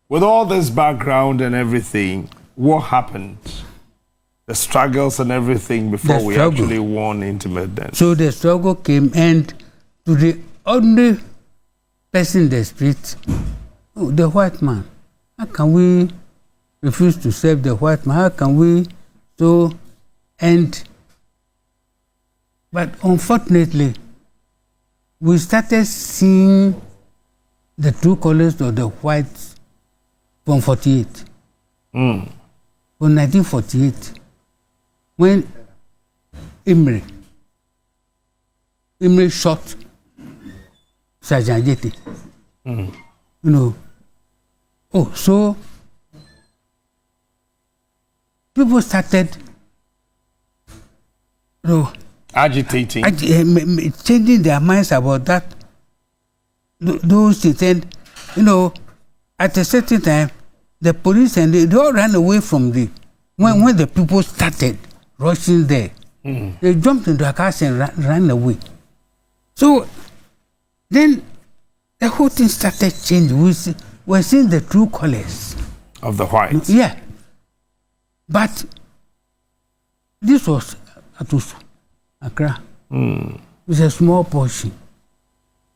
with all this background and everything, what happened? The struggles and everything before we actually won independence. So the struggle came, and to the ordinary person in the street, the white man, how can we refuse to serve the white man? How can we but unfortunately, we started seeing the true colors of the whites from 48. From 1948, when Imre shot Sergeant Jete. So people started agitating, changing their minds about that. Those things, and at a certain time, the police and they all ran away from when the people started rushing there. They jumped into a car and ran away. So then the whole thing started changing. We're seeing the true colors of the whites. Yeah. But this was Atusu, Accra. It's a small portion.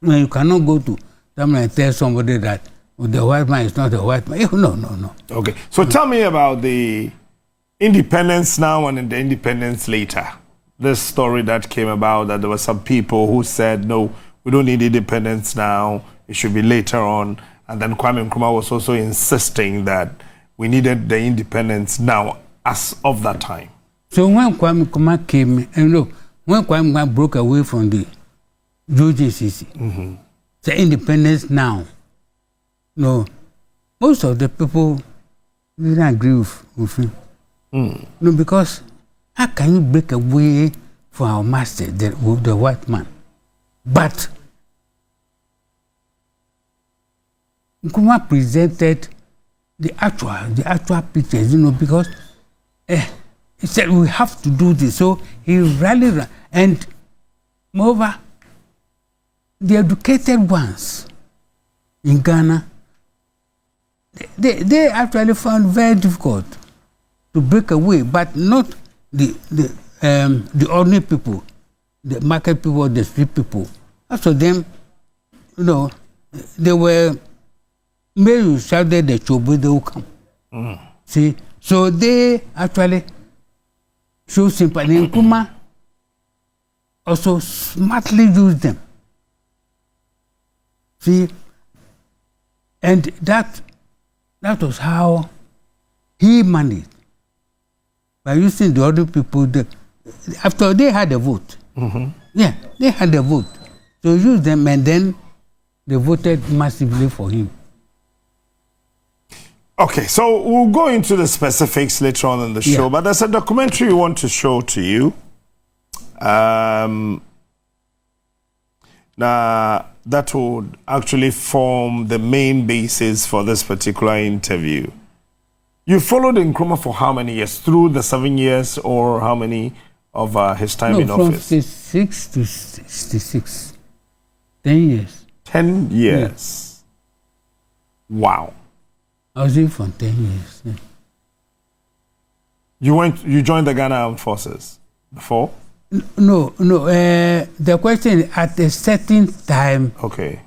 You cannot go to someone and tell somebody that the white man is not the white man. No. Okay. So tell me about the independence now and the independence later. This story that came about, that there were some people who said, no, we don't need independence now. It should be later on. And then Kwame Nkrumah was also insisting that we needed the independence now as of that time. So when Kwame Nkrumah came, when Kwame Nkrumah broke away from the UGCC, the independence now, most of the people didn't agree with him. Because how can you break away from our master, the white man? But Nkrumah presented the actual pictures, because he said we have to do this. So he rallied, and moreover, the educated ones in Ghana, they actually found very difficult to break away, but not the ordinary people, the market people, the street people. As for them, they were maybe you shouted the chobo, they will come. See, so they actually show sympathy. And Nkrumah also smartly used them. See, and that was how he managed, by using the other people. After they had a vote, they had a vote, so use them, and then they voted massively for him. Okay, so we'll go into the specifics later on in the show, but there's a documentary we want to show to you. Now, that would actually form the main basis for this particular interview. You followed Nkrumah for how many years? Through the 7 years, or how many of his time in office? From 66 to 66. 10 years. 10 years. Yeah. Wow. I was in for 10 years. Yeah. You joined the Ghana Armed Forces before? No. The question, at a certain time, the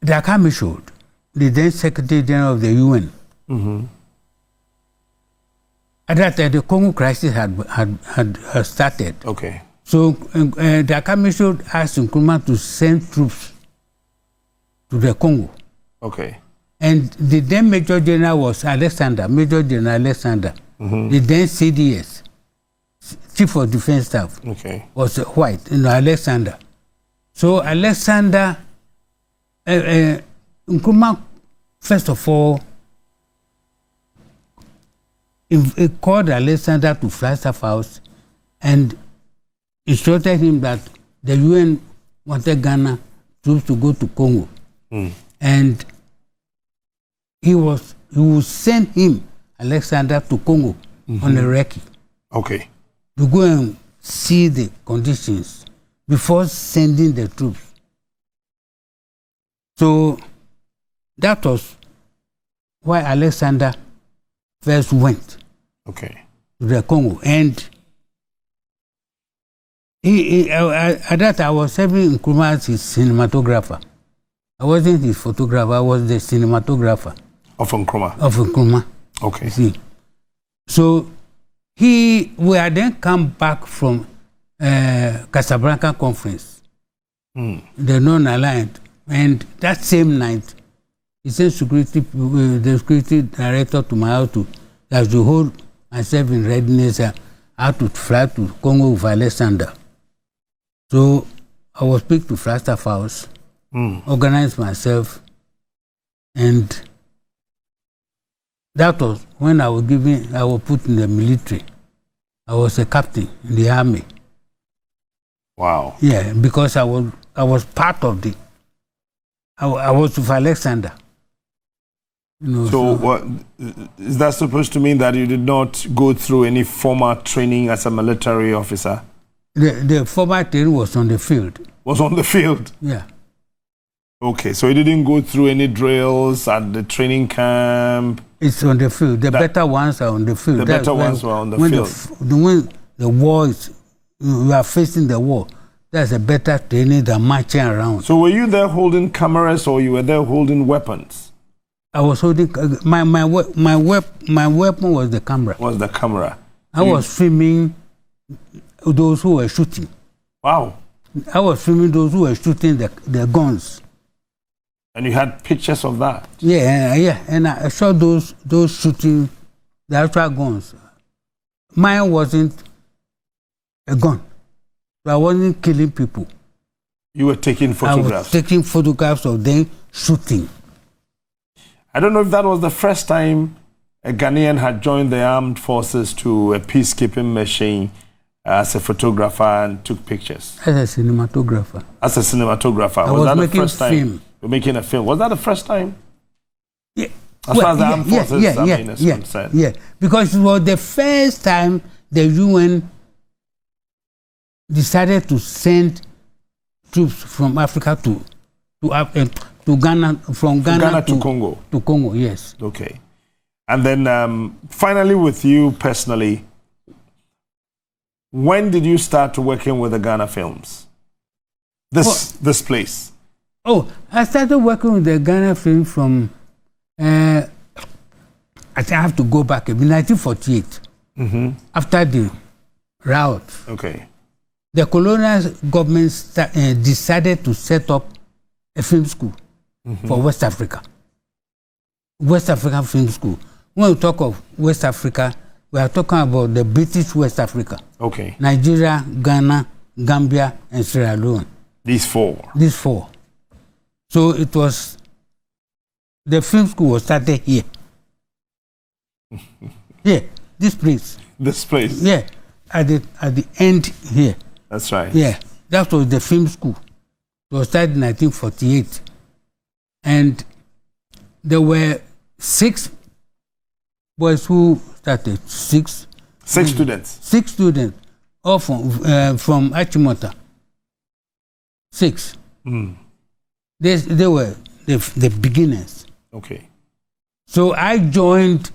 Akami showed, the then Secretary General of the UN. At that time, the Congo crisis had started. So the Akami showed asked Nkrumah to send troops to the Congo. And the then Major General was Major General Alexander. The then CDS, Chief of Defense Staff, was white, Alexander. So Alexander, Nkrumah, first of all, called Alexander to Flagstaff House and instructed him that the UN wanted Ghana troops to go to Congo. And he would send him, Alexander, to Congo on a recce. To go and see the conditions before sending the troops. So that was why Alexander first went to the Congo. And at that I was serving Nkrumah as his cinematographer. I wasn't his photographer, I was the cinematographer. Of Nkrumah? Of Nkrumah. Okay. See. So we had then come back from Casablanca conference, the non-aligned, and that same night, he sent the security director to my house to hold myself in readiness. I had to fly to Congo with Alexander. So I was picked to Flagstaff House, organized myself, and that was when I was put in the military. I was a captain in the army. Wow. Yeah, because I was part of I was with Alexander. So what is that supposed to mean, that you did not go through any formal training as a military officer? The formal training was on the field. Was on the field? Yeah. Okay, so you didn't go through any drills at the training camp? It's on the field. The better ones are on the field. The better ones were on the field. When the war is, you are facing the war, that's a better training than marching around. So were you there holding cameras, or you were there holding weapons? I was holding my weapon was the camera. Was the camera? I was filming those who were shooting. Wow. I was filming those who were shooting the guns. And you had pictures of that? Yeah, and I saw those shooting the actual guns. Mine wasn't a gun, so I wasn't killing people. You were taking photographs? I was taking photographs of them shooting. I don't know if that was the first time a Ghanaian had joined the armed forces to a peacekeeping mission as a photographer and took pictures. As a cinematographer. As a cinematographer. I was that making the first time film. You're making a film? Was that the first time? Yeah. As far as the armed forces is concerned. Yeah, because it was the first time the UN decided to send troops from Africa to Ghana, from Ghana to Congo. To Congo, yes. Okay. And then finally with you personally, when did you start working with the Ghana films? This place? Oh, I started working with the Ghana film from, I think I have to go back, in 1948, after the riot. Okay. The colonial government decided to set up a film school for West Africa. West African Film School. When we talk of West Africa, we are talking about the British West Africa. Okay. Nigeria, Ghana, Gambia, and Sierra Leone. These four. These four. So it was, the film school was started here. Here, this place. This place? Yeah, at the end here. That's right. Yeah, that was the film school. It was started in 1948. And there were 6 boys who started. 6 students? 6 students, all from Achimota. 6. They were the beginners. Okay. So I joined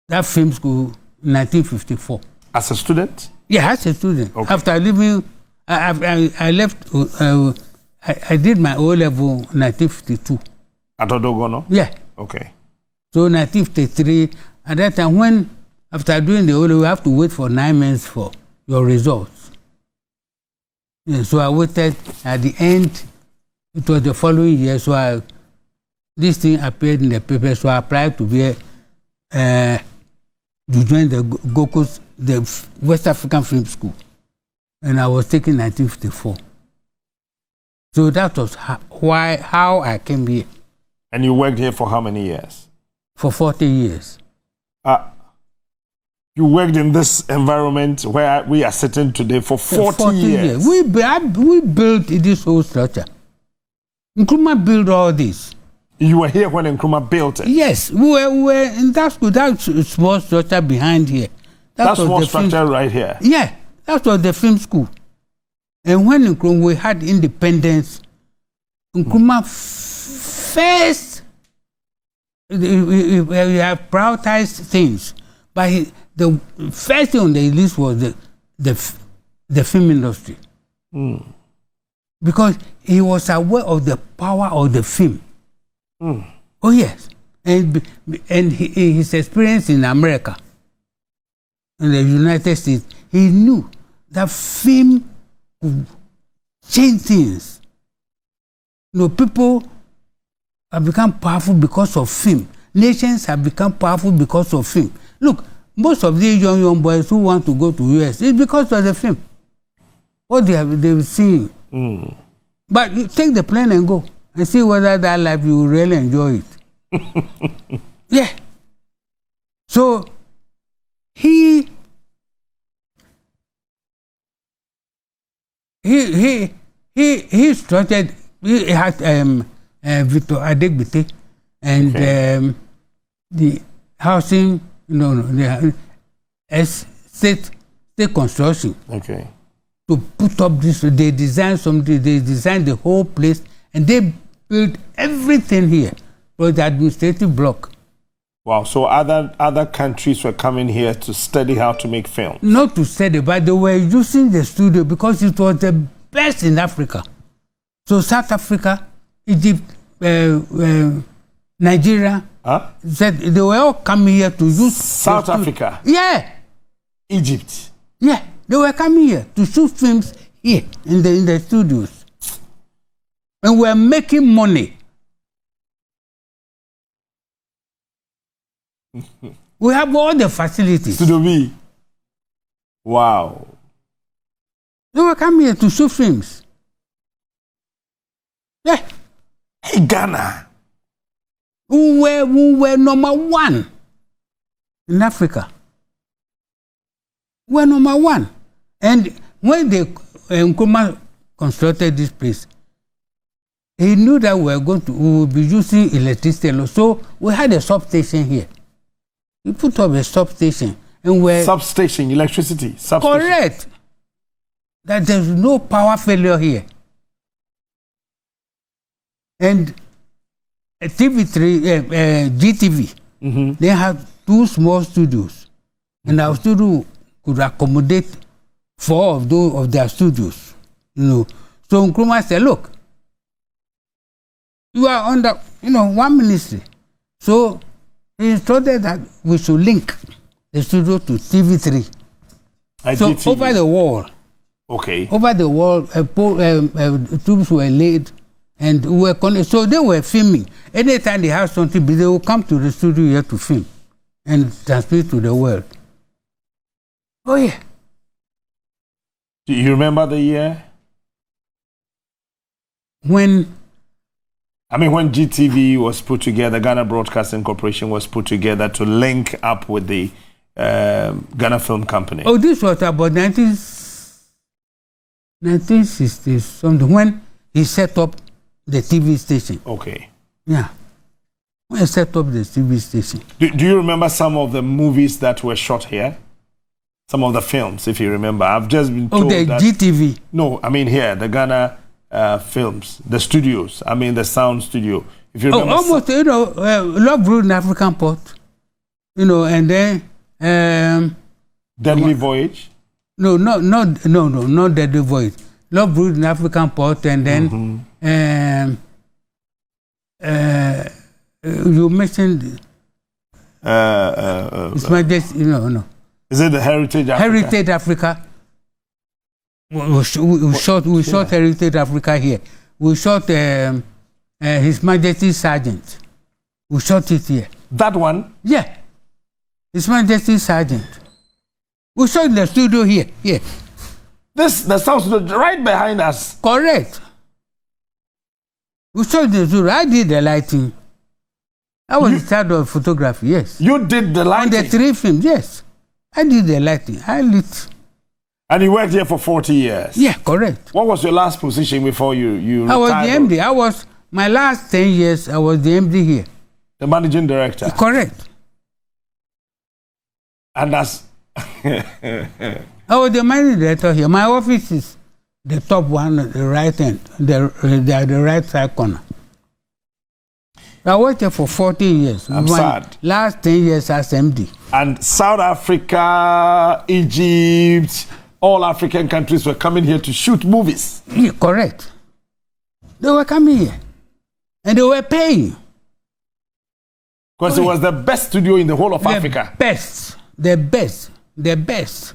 that film school in 1954. As a student? Yeah, as a student. Okay. After leaving, I left, I did my O-level in 1952. At Odogono? Yeah. Okay. So 1953, at that time, after doing the O-level, you have to wait for 9 months for your results. Yeah, so I waited. At the end, it was the following year, so this thing appeared in the paper, so I applied to be to join the GOKUS, the West African Film School, and I was taken in 1954. So that was how I came here. And you worked here for how many years? For 40 years. You worked in this environment where we are sitting today for 40 years. We built this whole structure. Nkrumah built all this. You were here when Nkrumah built it? Yes, we were in that school, that small structure behind here. That small structure right here? Yeah, that was the film school. And when we had independence, Nkrumah first have prioritized things, but the first thing on the list was the film industry. Because he was aware of the power of the film. Oh yes, and his experience in America, in the United States, he knew that film could change things. People have become powerful because of film. Nations have become powerful because of film. Look, most of these young boys who want to go to US, it's because of the film. What they've seen. But you take the plane and go and see whether that life you really enjoy it. Yeah. So he started. He had Victor Adegbite and the housing, the state construction. Okay. To put up this, they designed something. They designed the whole place, and they built everything here for the administrative block. Wow! So other countries were coming here to study how to make film. Not to study, but they were using the studio because it was the best in Africa. So South Africa, Egypt, Nigeria, said they were all coming here to use South Africa. Yeah. Egypt. Yeah, they were coming here to shoot films here in the studios, and we're making money. We have all the facilities. Studio B. Wow. They were coming here to shoot films. Yeah. Hey, Ghana. We were number one in Africa. We were number one. And when Nkrumah constructed this place, he knew that we would be using electricity. So we had a substation here. We put up a substation. And substation, electricity. Substation. Correct. That there's no power failure here. And TV3, GTV, they have 2 small studios. And our studio could accommodate 4 of their studios. So Nkrumah said, look, you are under, one ministry. So he instructed that we should link the studio to TV3. So over the wall. Okay. Over the wall, tubes were laid and so they were filming. Anytime they have something, they will come to the studio here to film and transmit to the world. Oh yeah. Do you remember the year? When GTV was put together, Ghana Broadcasting Corporation was put together to link up with the Ghana Film Company. Oh, this was about 1960 something, when he set up the TV station. Okay. Yeah. When he set up the TV station. Do you remember some of the movies that were shot here? Some of the films, if you remember. I've just been told the GTV? No, here, the Ghana films, the studios. The sound studio. If you remember. Almost, Love Road in African Port. And then... Deadly Voyage? No, not Deadly Voyage. Love Road in African Port, and then you mentioned it's my just no. Is it the Heritage Africa? Heritage Africa. We shot Heritage Africa here. We shot His Majesty's Sergeant. We shot it here. That one? Yeah. His Majesty's Sergeant. We shot in the studio here. Yeah. The sound studio right behind us. Correct. We shot the studio. I did the lighting. I was in charge of photography, yes. You did the lighting? On the 3 films, yes. I did the lighting. I lit. And you worked here for 40 years? Yeah, correct. What was your last position before you retired? I was the MD. My last 10 years, I was the MD here. The managing director? Correct. And that's... I was the managing director here. My office is the top one at the right end, the right side corner. I worked there for 14 years. I'm sad. Last 10 years as MD. And South Africa, Egypt, all African countries were coming here to shoot movies. Yeah, correct. They were coming here. And they were paying. Because it was the best studio in the whole of Africa. The best.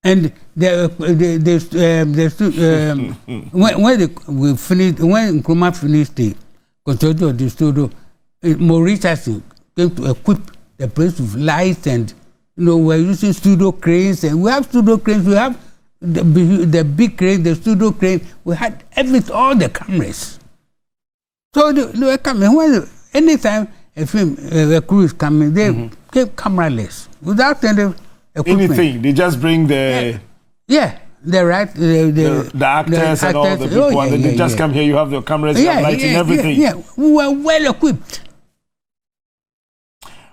And when Nkrumah finished the construction of the studio, Mauritius came to equip the place with lights, and we're using studio cranes, and we have studio cranes. We have the big crane, the studio crane. We had all the cameras. So they were coming. Anytime a crew is coming, they came cameraless without any equipment. Anything. They just bring the actors and all the people, and then they just come here. You have your cameras, you have lighting, everything. Yeah, we were well equipped.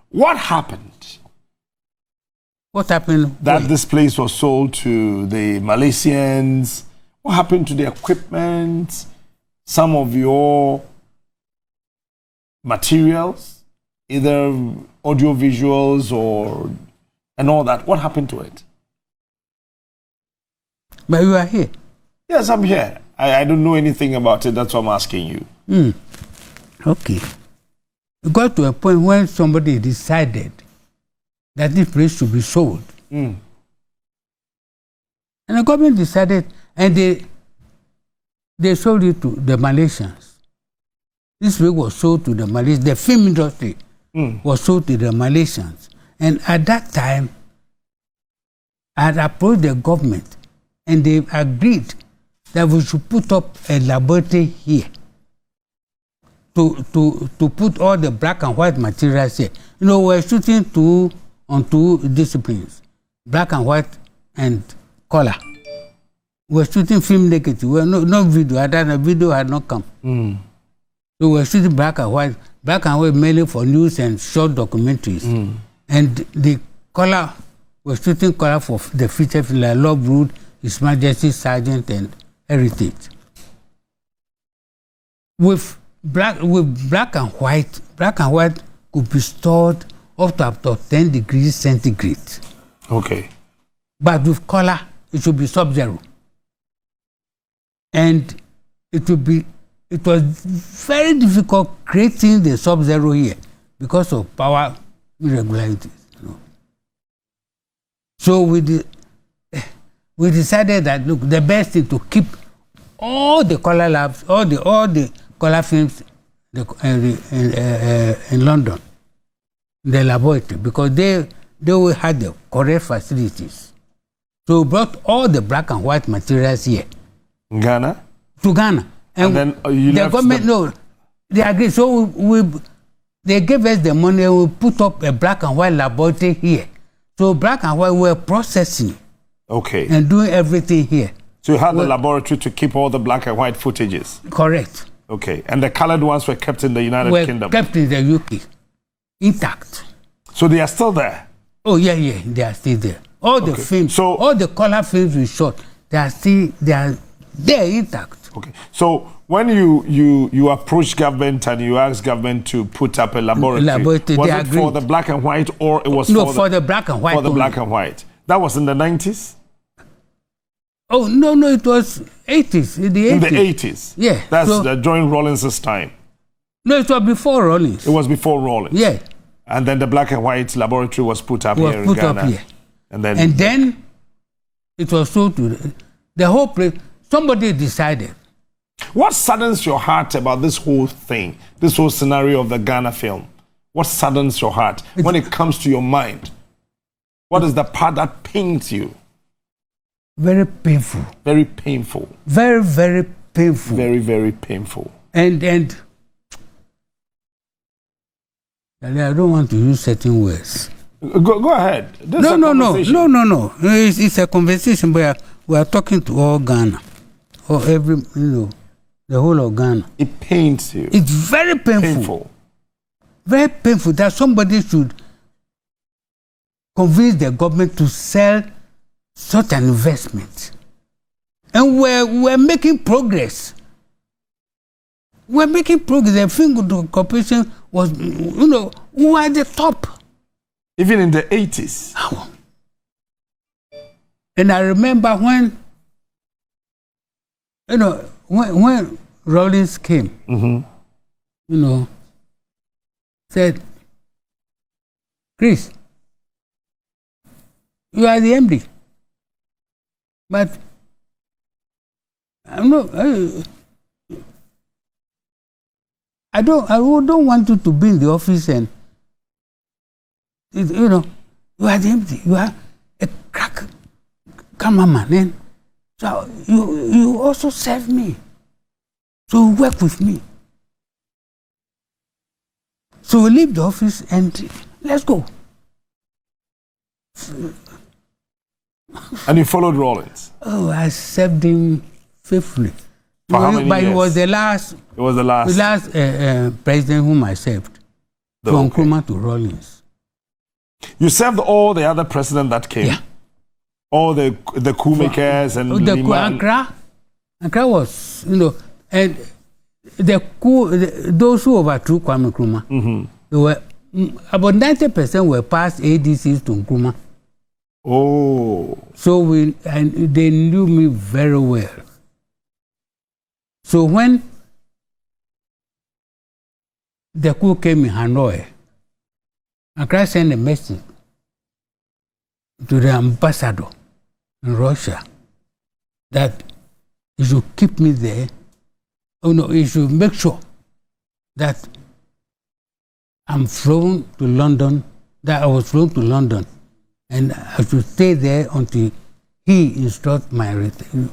What happened? What happened? That this place was sold to the Malaysians. What happened to the equipment? Some of your materials, either audio visuals and all that. What happened to it? But you are here. Yes, I'm here. I don't know anything about it. That's why I'm asking you. Okay. It got to a point when somebody decided that this place should be sold. And the government decided, and they sold it to the Malaysians. This place was sold to the Malaysians. The film industry was sold to the Malaysians. And at that time, I had approached the government, and they agreed that we should put up a laboratory here to put all the black and white materials here. We're shooting on two disciplines, black and white and color. We're shooting film negative. We're no video. The video had not come. So we're shooting black and white mainly for news and short documentaries. And the color, we're shooting color for the feature film like Love Road, His Majesty, Sergeant, and Heritage. With black and white could be stored up to 10 degrees centigrade. Okay. But with color, it should be sub-zero. And it was very difficult creating the sub-zero here because of power irregularities. So we decided that, look, the best thing to keep all the color labs, all the color films in London, the laboratory, because they had the correct facilities. So we brought all the black and white materials here. Ghana? To Ghana. And then you the left government, no, they agreed. So they gave us the money, we put up a black and white laboratory here. So black and white were processing. Okay. And doing everything here. So you had the laboratory to keep all the black and white footages? Correct. Okay. And the colored ones were kept in the United Kingdom? Kept in the UK, intact. So they are still there? Oh, yeah, they are still there. All the films, all the color films we shot, they are there intact. Okay. So when you approached government and you asked government to put up a laboratory, was it for the black and white, or it was for the black and white? For the black and white. That was in the 90s? Oh, no, it was 80s, in the 80s. In the 80s? Yeah. That's during Rawlings' time? No, it was before Rawlings. It was before Rawlings? Yeah. And then the black and white laboratory was put up here in Ghana? And then it was sold to the whole place. Somebody decided. What saddens your heart about this whole thing, this whole scenario of the Ghana film? What saddens your heart when it comes to your mind? What is the part that pains you? Very painful. Very painful. Very, very painful. Very, very painful. And I don't want to use certain words. Go ahead. No. It's a conversation where we are talking to all Ghana, or the whole of Ghana. It pains you. It's very painful. Very painful that somebody should convince the government to sell such an investment. And we're making progress. we're making progress. The Fingo Corporation was, we were at the top. Even in the 80s. And I remember when, when Rawlings came, said, Chris, you are the MD. But I don't want you to be in the office and you are the MD. You are a crack cameraman, and so you also serve me. So work with me. So we leave the office and let's go. And you followed Rawlings? Oh, I served him faithfully. For how many years? He was the last. It was the last. The last president whom I served. From Nkrumah to Rawlings. You served all the other presidents that came? Yeah. All the coup makers and Accra was, and the coup, those who overthrew Kwame Nkrumah, they were about 90% were past ADCs to Nkrumah. Oh. So they knew me very well. So when the coup came in Hanoi, Accra sent a message to the ambassador in Russia that he should keep me there. He should make sure that I'm flown to London, that I was flown to London, and I should stay there until he instructs my return.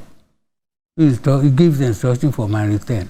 He gives the instruction for my return.